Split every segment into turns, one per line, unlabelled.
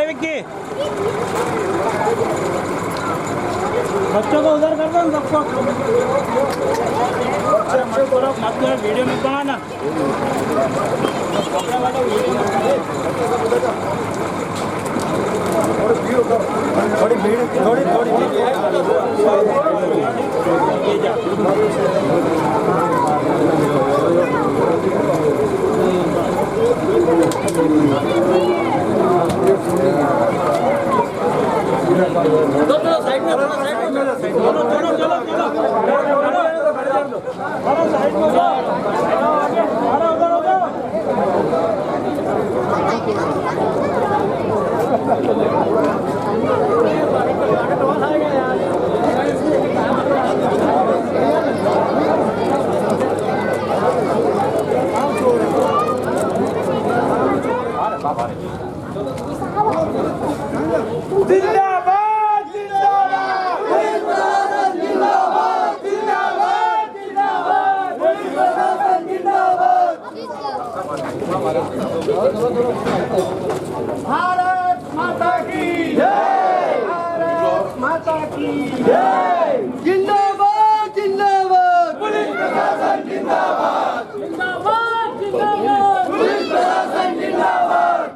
विक्की, बच्चों को उधर कर दो ना सबको। अरे मत करो, मत करो, वीडियो मत बनाना।
थोड़ी भीड़ थोड़ी साइड में भारत माता की जय, भारत माता की जय। जिंदाबाद जिंदाबाद पुलिस प्रशासन, जिंदाबाद जिंदाबाद जिंदाबाद पुलिस प्रशासन, जिंदाबाद।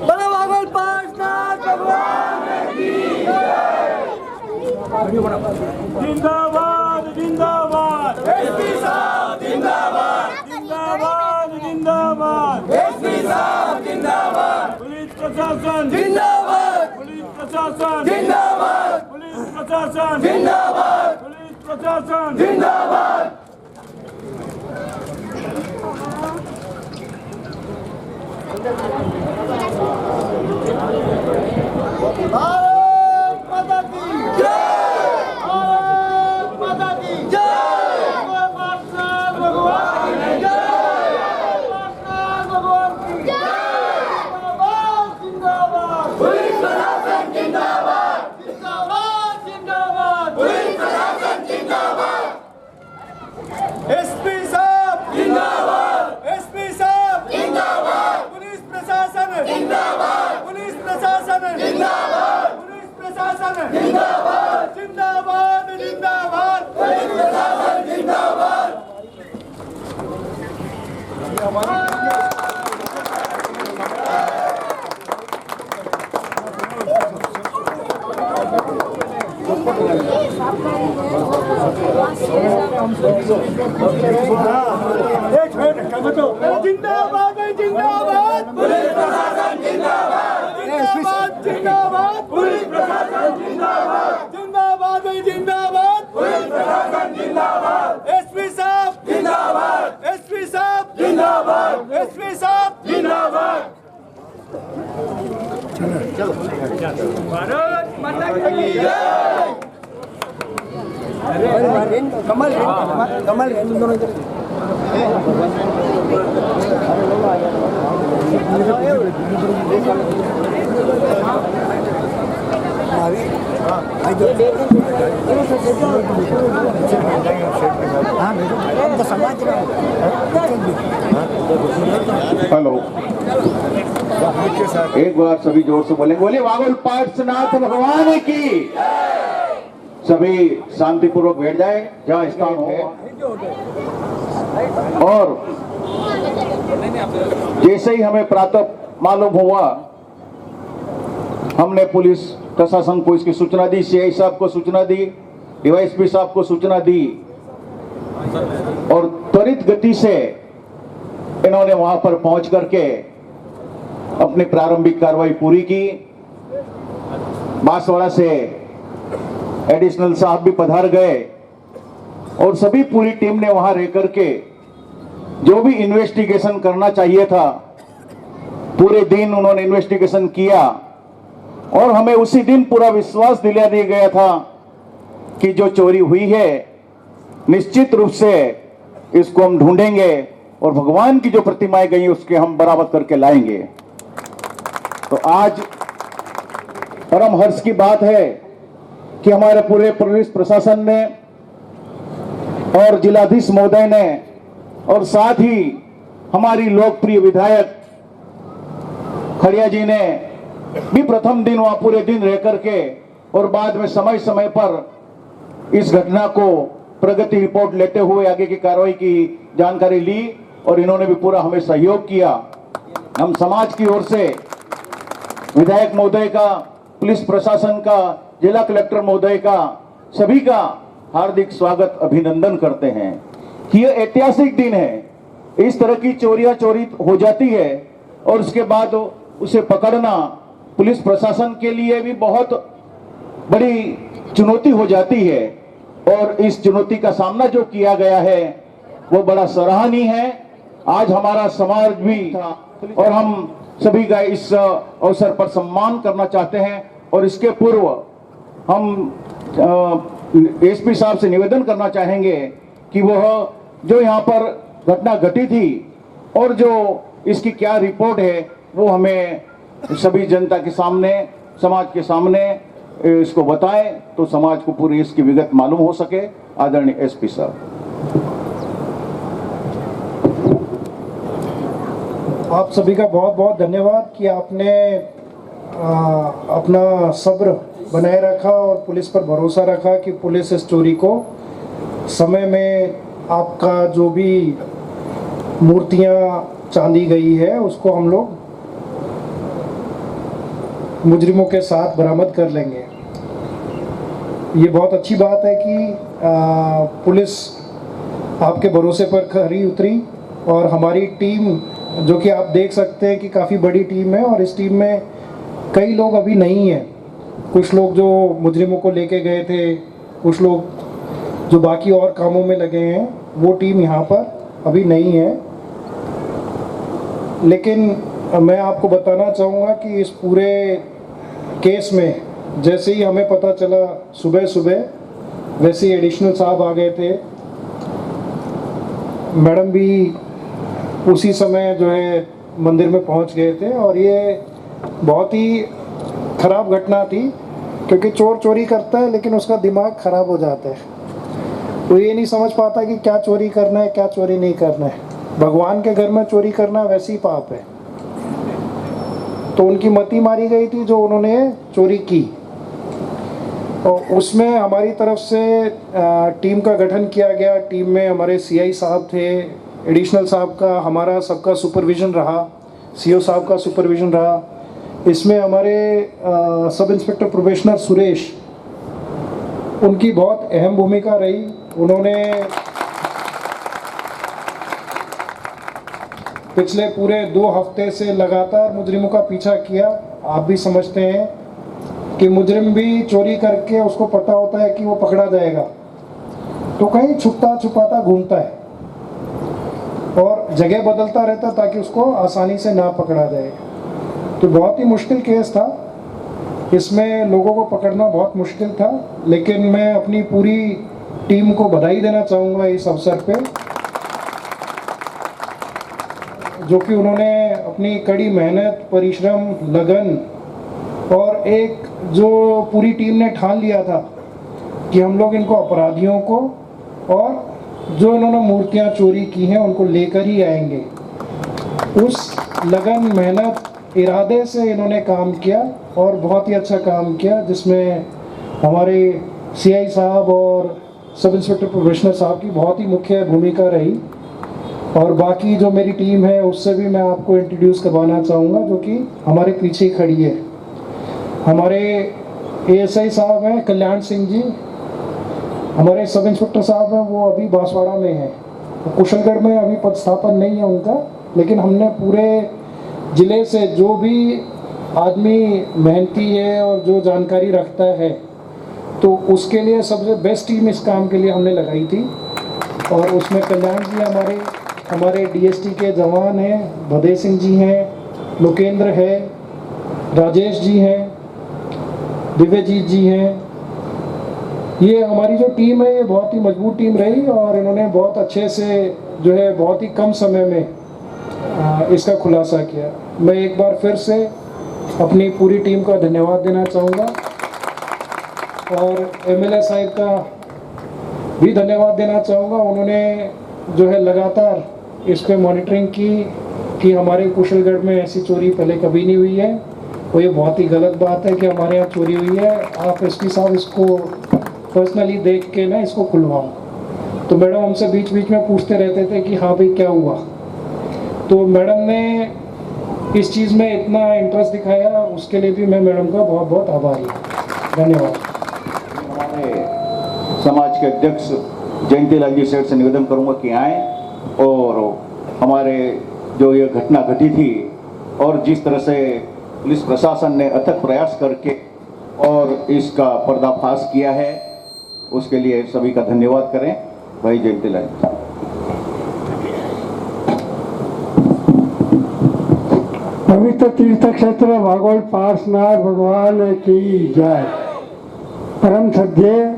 बड़ा बागल पार्षद भगवान की जय।
जिंदाबाद जिंदाबाद
एसपी साहब जिंदाबाद,
जिंदाबाद जिंदाबाद
एसपी साहब जिंदाबाद,
पुलिस प्रशासन
जिंदाबाद,
पुलिस प्रशासन
जिंदाबाद,
पुलिस प्रशासन
जिंदाबाद,
पुलिस प्रशासन
जिंदाबाद। भारत माता की जय, भारत माता की जय, भगवान की जय, भगवान की जय। जिंदाबाद पुलिस प्रशासन, जिंदाबाद जिंदाबाद जिंदाबाद पुलिस प्रशासन, जिंदाबाद। एसपी साहब जिंदाबाद, एसपी साहब जिंदाबाद, पुलिस प्रशासन जिंदाबाद, पुलिस प्रशासन जिंदाबाद, पुलिस प्रशासन जिंदाबाद, जिंदाबाद जिंदाबाद पुलिस प्रशासन, जिंदाबाद। जिंदाबाद जिंदाबाद पुलिस प्रशासन, जिंदाबाद जिंदाबाद जिंदाबाद पुलिस प्रशासन, जिंदाबाद जिंदाबाद जिंदाबाद पुलिस प्रशासन, जिंदाबाद। एसपी साहब जिंदाबाद, एसपी साहब जिंदाबाद, एसपी साहब जिंदाबाद। भारत माता की जय। कमल कमल दोनों
हेलो, एक बार सभी जोर से बोलेंगे, बोले वागुल पार्श्वनाथ भगवान की। सभी शांतिपूर्वक बैठ जाए जहाँ स्थान है। और जैसे ही हमें प्रातः मालूम हुआ, हमने पुलिस प्रशासन को इसकी सूचना दी, सीआई साहब को सूचना दी, डीवाईएसपी साहब को सूचना दी और त्वरित गति से इन्होंने वहां पर पहुंच करके अपनी प्रारंभिक कार्रवाई पूरी की। बांसवाड़ा से एडिशनल साहब भी पधार गए और सभी पूरी टीम ने वहां रह करके जो भी इन्वेस्टिगेशन करना चाहिए था, पूरे दिन उन्होंने इन्वेस्टिगेशन किया और हमें उसी दिन पूरा विश्वास दिला दिया गया था कि जो चोरी हुई है निश्चित रूप से इसको हम ढूंढेंगे और भगवान की जो प्रतिमाएं गई उसके हम बरामद करके लाएंगे। तो आज परम हर्ष की बात है कि हमारे पूरे पुलिस प्रशासन ने और जिलाधीश महोदय ने और साथ ही हमारी लोकप्रिय विधायक खड़िया जी ने भी प्रथम दिन वहां पूरे दिन रह करके और बाद में समय समय पर इस घटना को प्रगति रिपोर्ट लेते हुए आगे की कार्रवाई की जानकारी ली और इन्होंने भी पूरा हमें सहयोग किया। हम समाज की ओर से विधायक महोदय का, पुलिस प्रशासन का, जिला कलेक्टर महोदय का, सभी का हार्दिक स्वागत अभिनंदन करते हैं कि यह ऐतिहासिक दिन है। इस तरह की चोरियां चोरी हो जाती है और उसके बाद उसे पकड़ना पुलिस प्रशासन के लिए भी बहुत बड़ी चुनौती हो जाती है और इस चुनौती का सामना जो किया गया है वो बड़ा सराहनीय है। आज हमारा समाज भी और हम सभी का इस अवसर पर सम्मान करना चाहते हैं और इसके पूर्व हम एसपी साहब से निवेदन करना चाहेंगे कि वह जो यहाँ पर घटना घटी थी और जो इसकी क्या रिपोर्ट है वो हमें सभी जनता के सामने, समाज के सामने इसको बताएं तो समाज को पूरी इसकी विगत मालूम हो सके। आदरणीय एसपी साहब।
आप सभी का बहुत बहुत धन्यवाद कि आपने अपना सब्र बनाए रखा और पुलिस पर भरोसा रखा कि पुलिस इस चोरी को समय में आपका जो भी मूर्तियां चांदी गई है उसको हम लोग मुजरिमों के साथ बरामद कर लेंगे। ये बहुत अच्छी बात है कि पुलिस आपके भरोसे पर खरी उतरी और हमारी टीम, जो कि आप देख सकते हैं कि काफ़ी बड़ी टीम है और इस टीम में कई लोग अभी नहीं हैं। कुछ लोग जो मुजरिमों को लेके गए थे, कुछ लोग जो बाकी और कामों में लगे हैं, वो टीम यहाँ पर अभी नहीं है। लेकिन मैं आपको बताना चाहूँगा कि इस पूरे केस में जैसे ही हमें पता चला सुबह सुबह, वैसे ही एडिशनल साहब आ गए थे। मैडम भी उसी समय जो है मंदिर में पहुंच गए थे और ये बहुत ही ख़राब घटना थी क्योंकि चोर चोरी करता है लेकिन उसका दिमाग ख़राब हो जाता है। वो ये नहीं समझ पाता कि क्या चोरी करना है, क्या चोरी नहीं करना है। भगवान के घर में चोरी करना वैसे ही पाप है। तो उनकी मति मारी गई थी जो उन्होंने चोरी की और उसमें हमारी तरफ से टीम का गठन किया गया। टीम में हमारे सीआई साहब थे, एडिशनल साहब का, हमारा सबका सुपरविज़न रहा, सीओ साहब का सुपरविज़न रहा। इसमें हमारे सब इंस्पेक्टर प्रोबेशनर सुरेश, उनकी बहुत अहम भूमिका रही। उन्होंने पिछले पूरे 2 हफ्ते से लगातार मुजरिमों का पीछा किया। आप भी समझते हैं कि मुजरिम भी चोरी करके उसको पता होता है कि वो पकड़ा जाएगा तो कहीं छुपता छुपाता घूमता है और जगह बदलता रहता ताकि उसको आसानी से ना पकड़ा जाए। तो बहुत ही मुश्किल केस था, इसमें लोगों को पकड़ना बहुत मुश्किल था। लेकिन मैं अपनी पूरी टीम को बधाई देना चाहूँगा इस अवसर पे, जो कि उन्होंने अपनी कड़ी मेहनत, परिश्रम, लगन और एक जो पूरी टीम ने ठान लिया था कि हम लोग इनको अपराधियों को और जो इन्होंने मूर्तियां चोरी की हैं उनको लेकर ही आएंगे। उस लगन, मेहनत, इरादे से इन्होंने काम किया और बहुत ही अच्छा काम किया, जिसमें हमारे सीआई साहब और सब इंस्पेक्टर प्रोबेशनर साहब की बहुत ही मुख्य भूमिका रही। और बाकी जो मेरी टीम है उससे भी मैं आपको इंट्रोड्यूस करवाना चाहूँगा, जो कि हमारे पीछे खड़ी है। हमारे एएसआई साहब हैं कल्याण सिंह जी, हमारे सब इंस्पेक्टर साहब हैं, वो अभी बांसवाड़ा में हैं। कुशलगढ़ में अभी पदस्थापन नहीं है उनका, लेकिन हमने पूरे ज़िले से जो भी आदमी मेहनती है और जो जानकारी रखता है तो उसके लिए सबसे बेस्ट टीम इस काम के लिए हमने लगाई थी। और उसमें कल्याण जी हमारे डीएसटी के जवान हैं, भदे सिंह जी हैं, लोकेंद्र है, राजेश जी हैं, दिव्यजीत जी हैं। ये हमारी जो टीम है ये बहुत ही मजबूत टीम रही और इन्होंने बहुत अच्छे से जो है बहुत ही कम समय में इसका खुलासा किया। मैं एक बार फिर से अपनी पूरी टीम का धन्यवाद देना चाहूँगा और एमएलए साहब का भी धन्यवाद देना चाहूँगा। उन्होंने जो है लगातार इस पे मॉनिटरिंग की कि हमारे कुशलगढ़ में ऐसी चोरी पहले कभी नहीं हुई है और ये बहुत ही गलत बात है कि हमारे यहाँ चोरी हुई है। आप एसपी साहब इसको पर्सनली देख के ना इसको खुलवाओ। तो मैडम हमसे बीच बीच में पूछते रहते थे कि हाँ भाई क्या हुआ। तो मैडम ने इस चीज़ में इतना इंटरेस्ट दिखाया, उसके लिए भी मैं मैडम का बहुत बहुत आभारी हूँ। धन्यवाद।
हमारे समाज के अध्यक्ष जयंतीलाल जी सेठ से निवेदन करूंगा कि आए और हमारे जो ये घटना घटी थी और जिस तरह से पुलिस प्रशासन ने अथक प्रयास करके और इसका पर्दाफाश किया है, उसके लिए सभी का धन्यवाद करें। भाई जयंतीलाल।
पवित्र तीर्थ क्षेत्र वागोल पार्श्वनाथ भगवान की जय। परम श्रद्धेय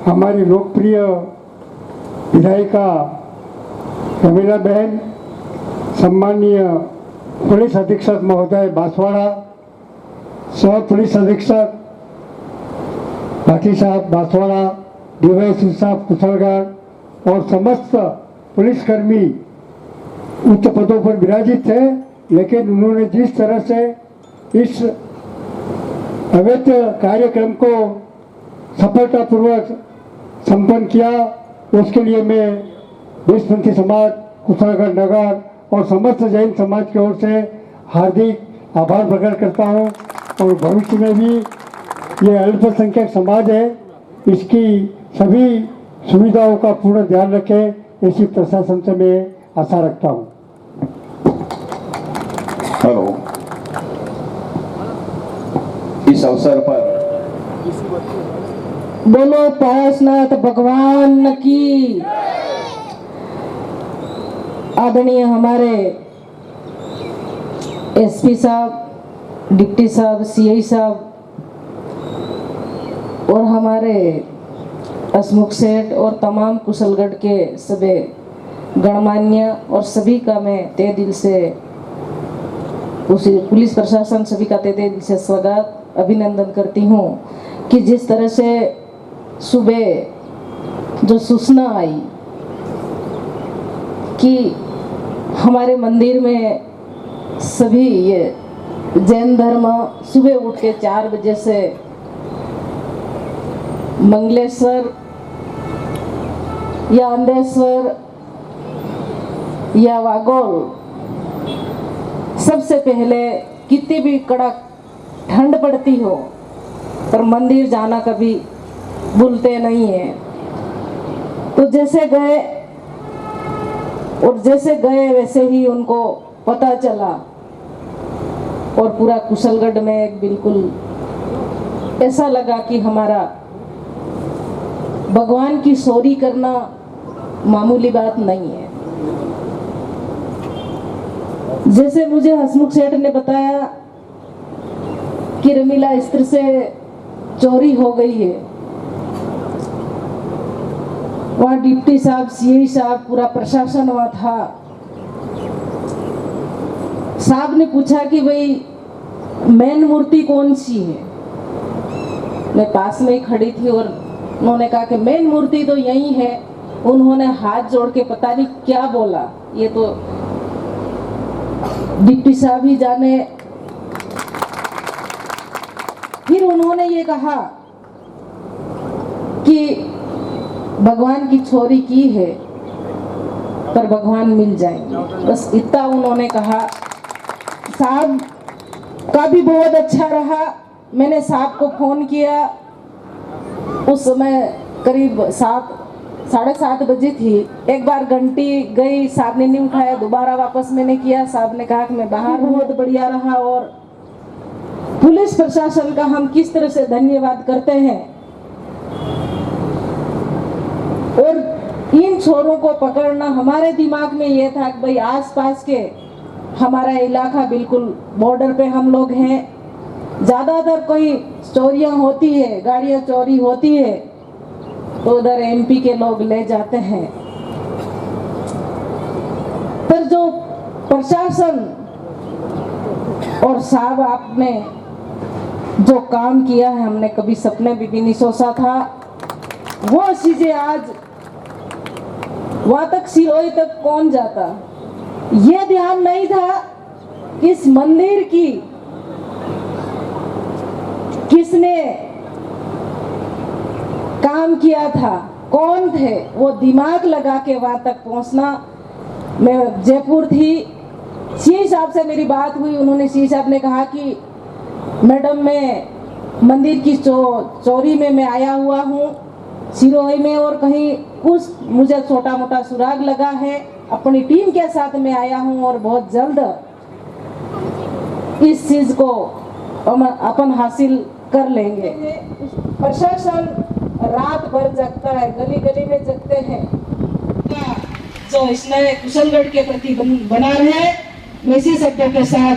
हमारी लोकप्रिय विधायिका रमीला बहन, सम्माननीय पुलिस अधीक्षक महोदय बांसवाड़ा, सह पुलिस अधीक्षक भाटी साहब बांसवाड़ा, डीवाईएसपी साहब कुशलगढ़ और समस्त पुलिसकर्मी उच्च पदों पर विराजित थे, लेकिन उन्होंने जिस तरह से इस अवैध कार्यक्रम को सफलतापूर्वक संपन्न किया, उसके लिए मैं विश्वपंथी समाज, कुशलगढ़ नगर और समस्त जैन समाज की ओर से हार्दिक आभार प्रकट करता हूं। और भविष्य में भी ये अल्पसंख्यक समाज है, इसकी सभी सुविधाओं का पूर्ण ध्यान रखे, ऐसी प्रशासन से मैं आशा रखता हूं।
हेलो। इस अवसर पर
बोलो पार्श्वनाथ भगवान की। आदरणीय हमारे एसपी साहब, डिप्टी साहब, सीआई साहब और हमारे हसमुख सेठ और तमाम कुशलगढ़ के सभी गणमान्य और सभी का मैं तहे दिल से, उसी पुलिस प्रशासन सभी का तहे दिल से स्वागत अभिनंदन करती हूँ कि जिस तरह से सुबह जो सूचना आई कि हमारे मंदिर में सभी ये जैन धर्म सुबह उठ के 4 बजे से मंगलेश्वर या अंधेश्वर या वागोल, सबसे पहले कितनी भी कड़क ठंड पड़ती हो पर मंदिर जाना कभी भूलते नहीं है। तो जैसे गए और जैसे गए वैसे ही उनको पता चला और पूरा कुशलगढ़ में एक बिल्कुल ऐसा लगा कि हमारा भगवान की चोरी करना मामूली बात नहीं है। जैसे मुझे हसमुख सेठ ने बताया कि रमीला स्त्री से चोरी हो गई है, वहाँ डिप्टी साहब, सीआई साहब, पूरा प्रशासन वहाँ था। साहब ने पूछा कि भाई मेन मूर्ति कौन सी है। मैं पास में ही खड़ी थी और उन्होंने कहा कि मेन मूर्ति तो यही है। उन्होंने हाथ जोड़ के पता नहीं क्या बोला, ये तो डिप्टी साहब ही जाने। फिर उन्होंने ये कहा कि भगवान की चोरी की है पर भगवान मिल जाएंगे, बस इतना उन्होंने कहा। साहब का भी बहुत अच्छा रहा। मैंने साहब को फोन किया, उस समय करीब 7-7:30 बजे थी। एक बार घंटी गई, साहब ने नहीं उठाया, दोबारा वापस मैंने किया। साहब ने कहा कि मैं बाहर, बहुत बढ़िया रहा। और पुलिस प्रशासन का हम किस तरह से धन्यवाद करते हैं। और इन चोरों को पकड़ना, हमारे दिमाग में ये था कि भाई आसपास के हमारा इलाका बिल्कुल बॉर्डर पे हम लोग हैं, ज़्यादातर कोई चोरियां होती है, गाड़ियां चोरी होती है तो उधर एमपी के लोग ले जाते हैं। पर जो प्रशासन और साहब आपने जो काम किया है हमने कभी सपने भी नहीं सोचा था। वो चीजें आज वहां तक सिरोही तक कौन जाता, ये ध्यान नहीं था कि इस मंदिर की किसने काम किया था, कौन थे, वो दिमाग लगा के वहां तक पहुंचना। मैं जयपुर थी, सी साहब से मेरी बात हुई, उन्होंने सी साहब ने कहा कि मैडम मैं मंदिर की चोरी में मैं आया हुआ हूँ सिरोही में, और कहीं कुछ मुझे छोटा मोटा सुराग लगा है, अपनी टीम के साथ मैं आया हूँ और बहुत जल्द इस चीज को अपन हासिल कर लेंगे। प्रशासन रात भर जगता है, गली गली में जगते हैं, जो इसने कुशलगढ़ के प्रति बना रहे हैं। मैं इसी शब्दों के साथ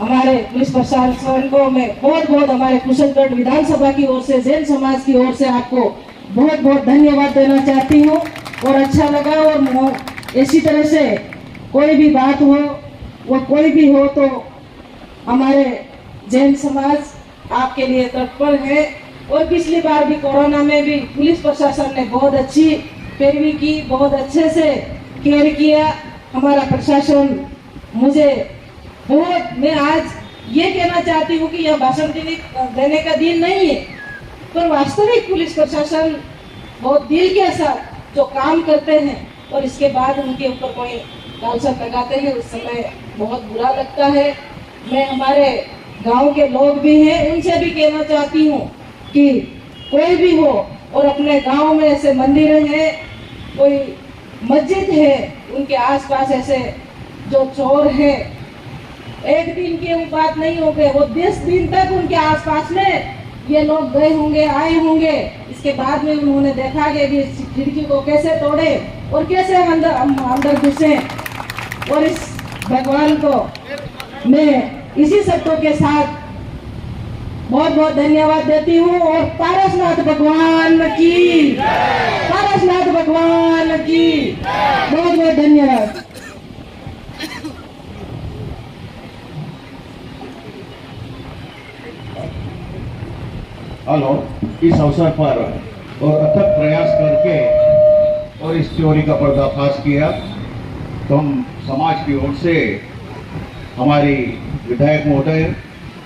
हमारे पुलिस प्रशासन को मैं बहुत बहुत हमारे कुशलगढ़ विधानसभा की ओर से, जैन समाज की ओर से आपको बहुत बहुत धन्यवाद देना चाहती हूँ। और अच्छा लगा, और इसी तरह से कोई भी बात हो, वो कोई भी हो, तो हमारे जैन समाज आपके लिए तत्पर है। और पिछली बार भी कोरोना में भी पुलिस प्रशासन ने बहुत अच्छी पैरवी की, बहुत अच्छे से केयर किया हमारा प्रशासन। मुझे बहुत, मैं आज ये कहना चाहती हूँ कि यह भाषण देने का दिन नहीं है, पर वास्तविक पुलिस प्रशासन बहुत दिल के साथ जो काम करते हैं और इसके बाद उनके ऊपर कोई गालसाप लगाते हैं, उस समय बहुत बुरा लगता है। मैं हमारे गांव के लोग भी हैं, उनसे भी कहना चाहती हूँ कि कोई भी हो और अपने गांव में ऐसे मंदिर हैं, कोई मस्जिद है, उनके आसपास ऐसे जो चोर है, एक दिन की वो बात नहीं हो गए, वो 10 दिन तक उनके आसपास में ये लोग गए होंगे, आए होंगे। इसके बाद में उन्होंने देखा कि इस खिड़की को कैसे तोड़े और कैसे अंदर घुसे। और इस भगवान को मैं इसी शब्दों के साथ बहुत बहुत धन्यवाद देती हूँ। और पारसनाथ भगवान की, पारसनाथ भगवान की बहुत बहुत धन्यवाद।
हेलो, इस अवसर पर और अथक प्रयास करके और इस चोरी का पर्दाफाश किया, तो हम समाज की ओर से हमारी विधायक महोदय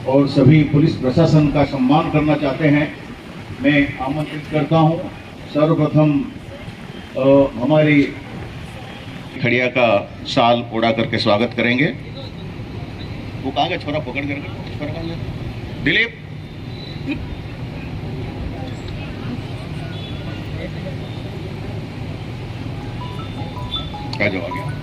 और सभी पुलिस प्रशासन का सम्मान करना चाहते हैं। मैं आमंत्रित करता हूं, सर्वप्रथम हमारी खड़िया का शाल ओढ़ा करके स्वागत करेंगे। वो कहाँ गया छोरा, पकड़ करके दिलीप, क्या जवाब गया।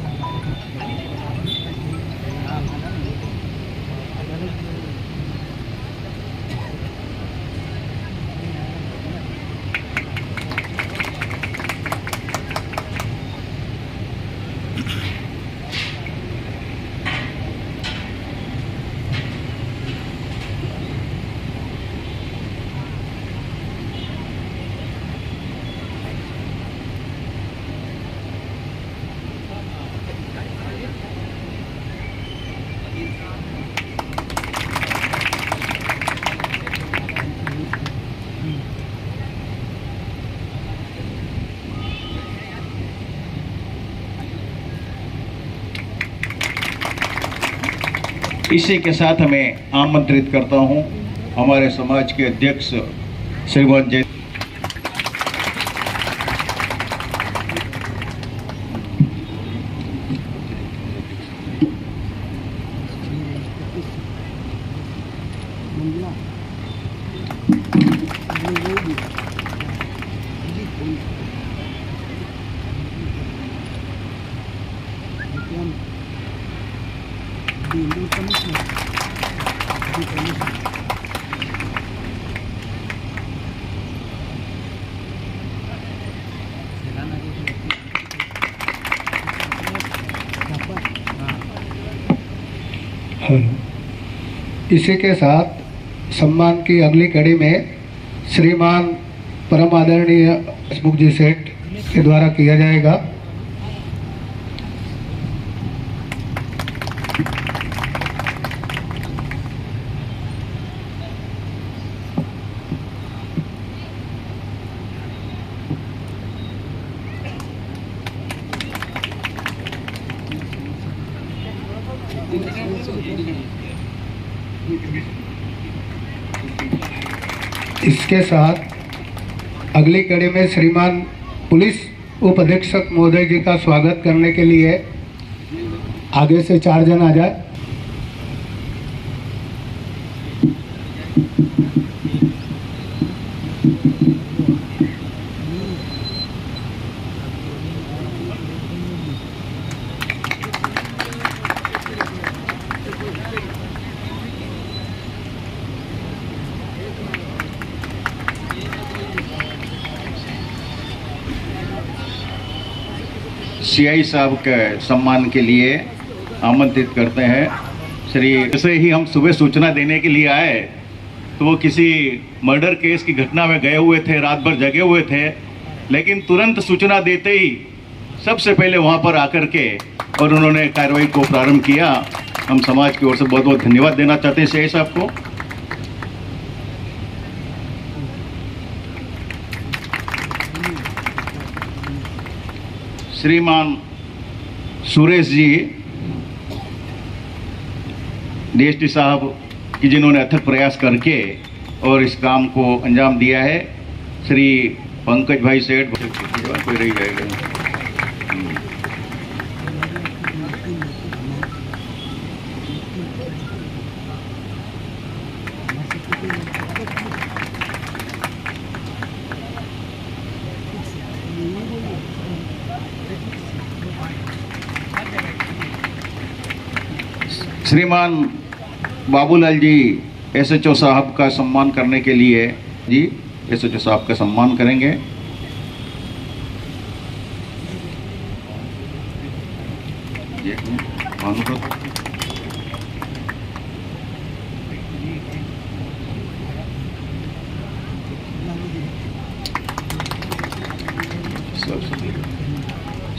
इसी के साथ मैं आमंत्रित करता हूं हमारे समाज के अध्यक्ष श्रीमान जय।
इसी के साथ सम्मान की अगली कड़ी में श्रीमान परम आदरणीय हसमुख जी सेठ के द्वारा किया जाएगा। इसके साथ अगली कड़ी में श्रीमान पुलिस उप अधीक्षक महोदय जी का स्वागत करने के लिए आगे से 4 जन आ जाए।
सीआई साहब के सम्मान के लिए आमंत्रित करते हैं। श्री जैसे ही हम सुबह सूचना देने के लिए आए तो वो किसी मर्डर केस की घटना में गए हुए थे, रात भर जगे हुए थे, लेकिन तुरंत सूचना देते ही सबसे पहले वहाँ पर आकर के और उन्होंने कार्रवाई को प्रारंभ किया। हम समाज की ओर से बहुत बहुत धन्यवाद देना चाहते हैं सीआई साहब को। श्रीमान सुरेश जी डीएसपी साहब कि जिन्होंने अथक प्रयास करके और इस काम को अंजाम दिया है। श्री पंकज भाई सेठ कोई रही जाएगा। श्रीमान बाबूलाल जी एसएचओ साहब का सम्मान करने के लिए जी एसएचओ साहब का सम्मान करेंगे।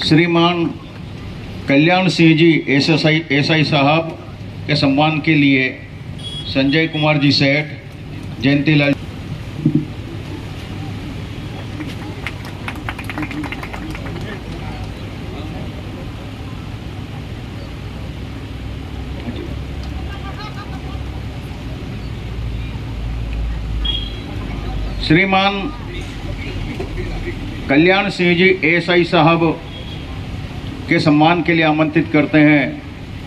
श्रीमान कल्याण सिंह जी एसआई साहब के सम्मान के लिए संजय कुमार जी सेठ, जयंतीलाल श्रीमान कल्याण सिंह जी एसआई साहब के सम्मान के लिए आमंत्रित करते हैं।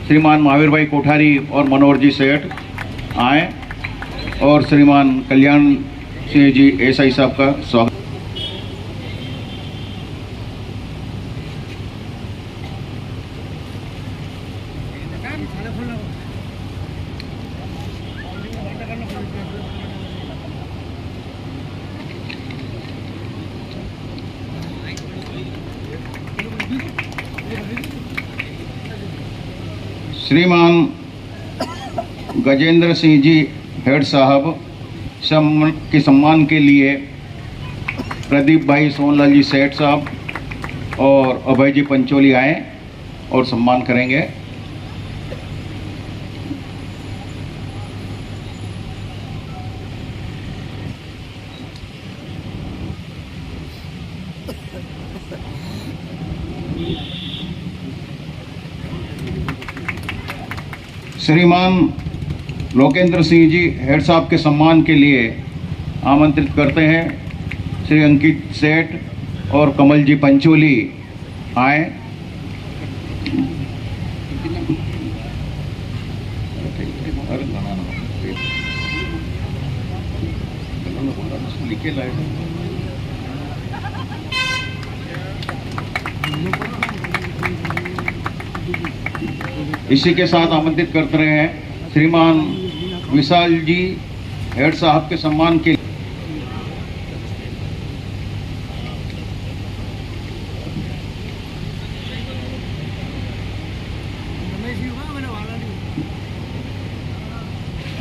श्रीमान महावीर भाई कोठारी और मनोहर जी सेठ आए और श्रीमान कल्याण सिंह जी एसआई साहब का स्वागत। श्रीमान गजेंद्र सिंह जी हेड साहब के सम्मान के लिए प्रदीप भाई सोनलाल जी सेठ साहब और अभय जी पंचोली आए और सम्मान करेंगे। श्रीमान लोकेंद्र सिंह जी हेड साहब के सम्मान के लिए आमंत्रित करते हैं। श्री अंकित सेठ और कमल जी पंचोली आए। इसी के साथ आमंत्रित करते रहे हैं श्रीमान विशाल जी हेड साहब के सम्मान के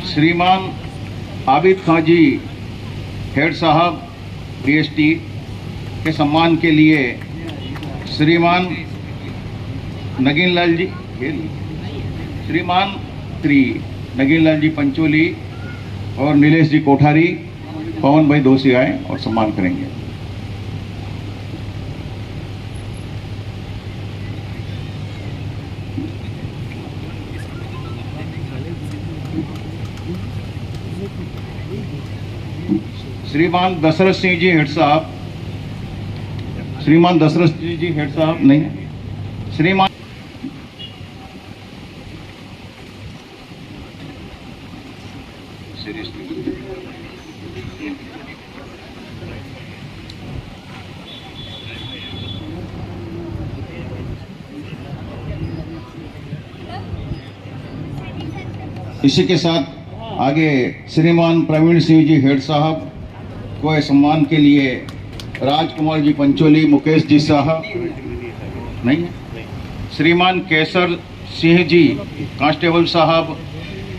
श्रीमान आबिद खां जी हेड साहब डीएसटी के सम्मान के लिए श्रीमान नगीन लाल जी श्रीमान श्री नगीन लाल जी पंचोली और नीलेश जी कोठारी पवन भाई दोषी आए और सम्मान करेंगे। श्रीमान दशरथ सिंह जी हेड साहब, श्रीमान दशरथ जी हेड साहब नहीं है। श्रीमान इसी के साथ आगे श्रीमान प्रवीण सिंह जी हेड साहब को सम्मान के लिए राजकुमार जी पंचोली, मुकेश जी साहब नहीं है। श्रीमान केसर सिंह जी कांस्टेबल साहब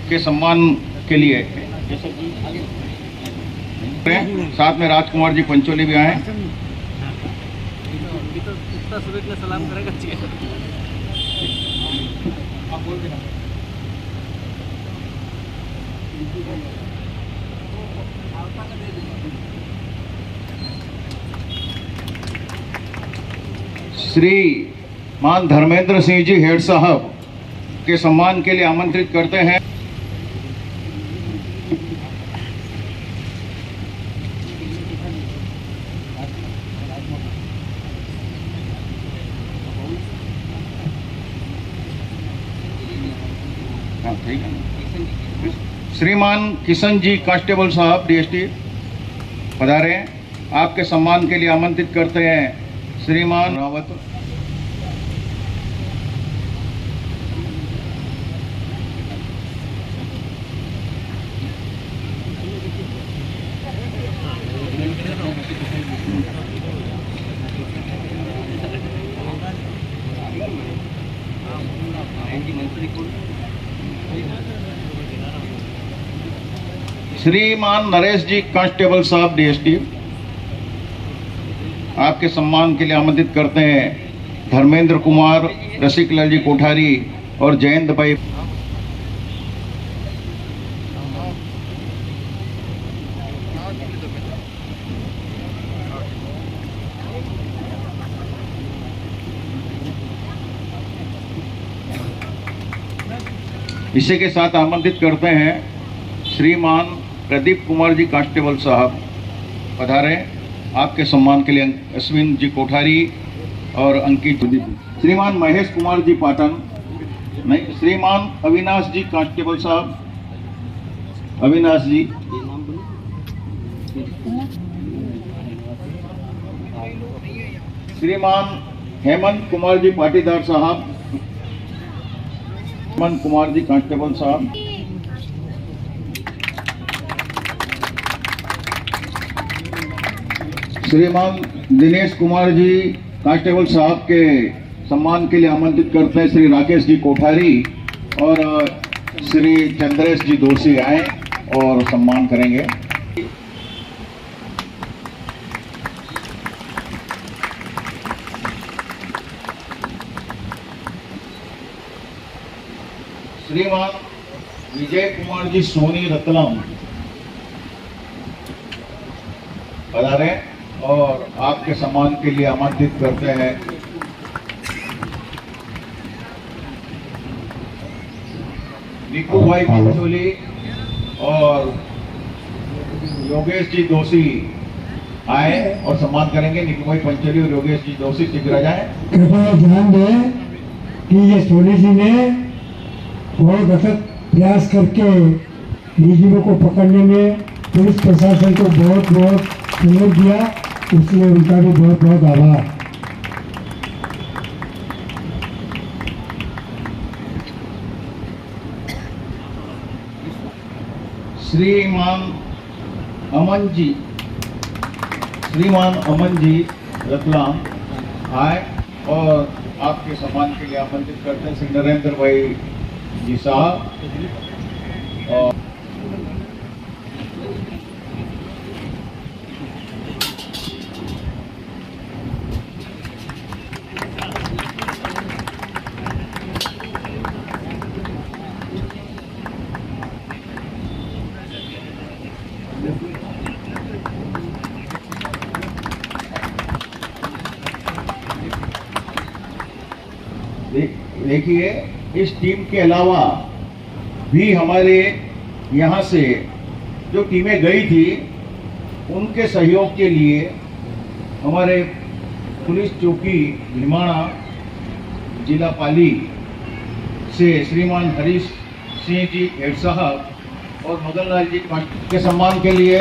के सम्मान के लिए साथ में राजकुमार जी पंचोली भी आए।
सलाम करेगा
श्रीमान धर्मेंद्र सिंह जी हेड साहब के सम्मान के लिए आमंत्रित करते हैं। श्रीमान किशन जी कांस्टेबल साहब डीएसटी पधारे हैं। आपके सम्मान के लिए आमंत्रित करते हैं श्रीमान रावत। श्रीमान नरेश जी कांस्टेबल साहब डीएसटी आपके सम्मान के लिए आमंत्रित करते हैं धर्मेंद्र कुमार, रसिकलाल जी कोठारी और जयंत भाई। इसी के साथ आमंत्रित करते हैं श्रीमान प्रदीप कुमार जी कांस्टेबल साहब पधारे। आपके सम्मान के लिए अश्विन जी कोठारी और अंकित। श्रीमान महेश कुमार जी पाटन नहीं। श्रीमान अविनाश जी कांस्टेबल साहब, अविनाश जी। श्रीमान हेमंत कुमार जी पाटीदार साहब, हेमंत कुमार जी कांस्टेबल साहब। श्रीमान दिनेश कुमार जी कांस्टेबल साहब के सम्मान के लिए आमंत्रित करते हैं श्री राकेश जी कोठारी और श्री चंद्रेश जी दोषी आए और सम्मान करेंगे। श्रीमान विजय कुमार जी सोनी रतलाम पधारे और आपके सम्मान के लिए आमंत्रित करते हैं निकू भाई पंचोली और योगेश जी दोषी आए और सम्मान करेंगे। निकू भाई पंचोली और योगेश जी दोषी शीघ्र आ जाए।
कृपया ध्यान दें कि ये सोनी जी ने बहुत अथक प्रयास करके डीजीपी को पकड़ने में पुलिस प्रशासन को बहुत बहुत सहयोग दिया, उसमें उनका भी बहुत बहुत आभार।
श्रीमान अमन जी रतलाम आए और आपके सम्मान के लिए आमंत्रित करते हैं श्री नरेंद्र भाई जी साहब। और देखिए इस टीम के अलावा भी हमारे यहाँ से जो टीमें गई थी उनके सहयोग के लिए हमारे पुलिस चौकी भीमाणा जिला पाली से श्रीमान हरीश सिंह जी हेड साहब और मदन लाल जी के सम्मान के लिए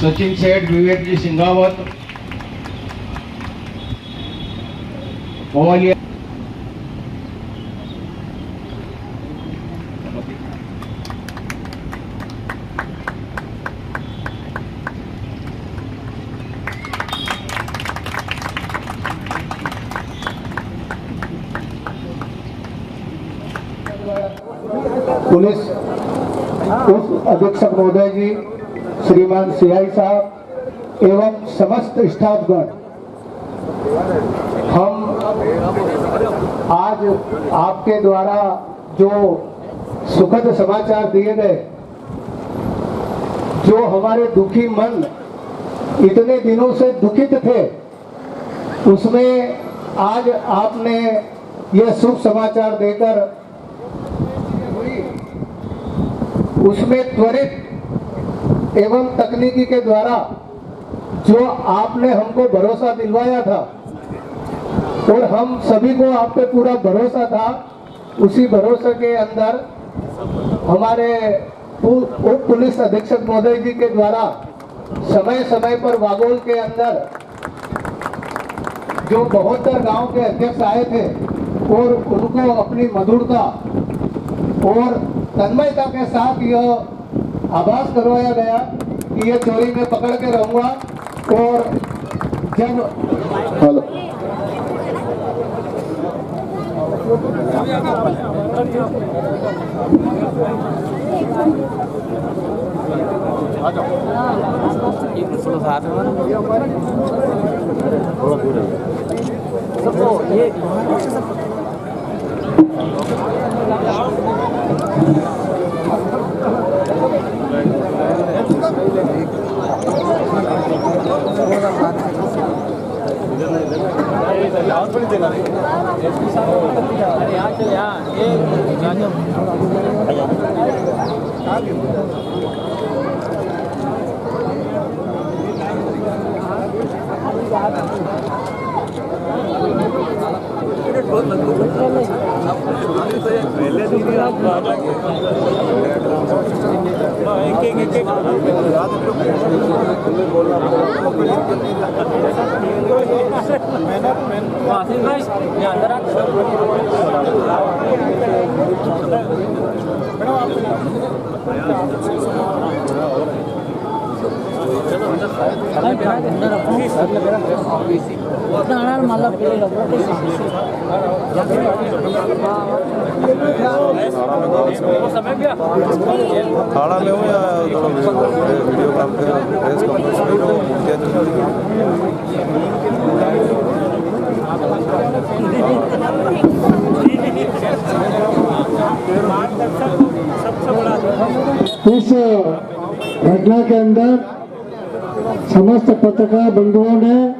सचिन सेठ, विवेक जी सिंगावत, मोवालिया
पुलिस उप अधीक्षक महोदय जी, श्रीमान सीआई साहब एवं समस्त स्टाफगण, हम आज आपके द्वारा जो सुखद समाचार दिए गए, जो हमारे दुखी मन इतने दिनों से दुखित थे, उसमें आज आपने यह शुभ समाचार देकर उसमें त्वरित एवं तकनीकी के द्वारा जो आपने हमको भरोसा दिलवाया था और हम सभी को आप पे पूरा भरोसा था, उसी भरोसे के अंदर हमारे उप पुलिस अधीक्षक महोदय जी के द्वारा समय समय पर वागोल के अंदर जो 72 गांव के अध्यक्ष आए थे और उनको अपनी मधुरता और तन्मयता के साथ यह आभास करवाया गया कि यह चोरी में पकड़ के रहूंगा। और जब
थाना में हूँ या वीडियो काम पे प्रेस कॉन्फ्रेंस में हो
इस घटना के अंदर समस्त पत्रकार बंधुओं ने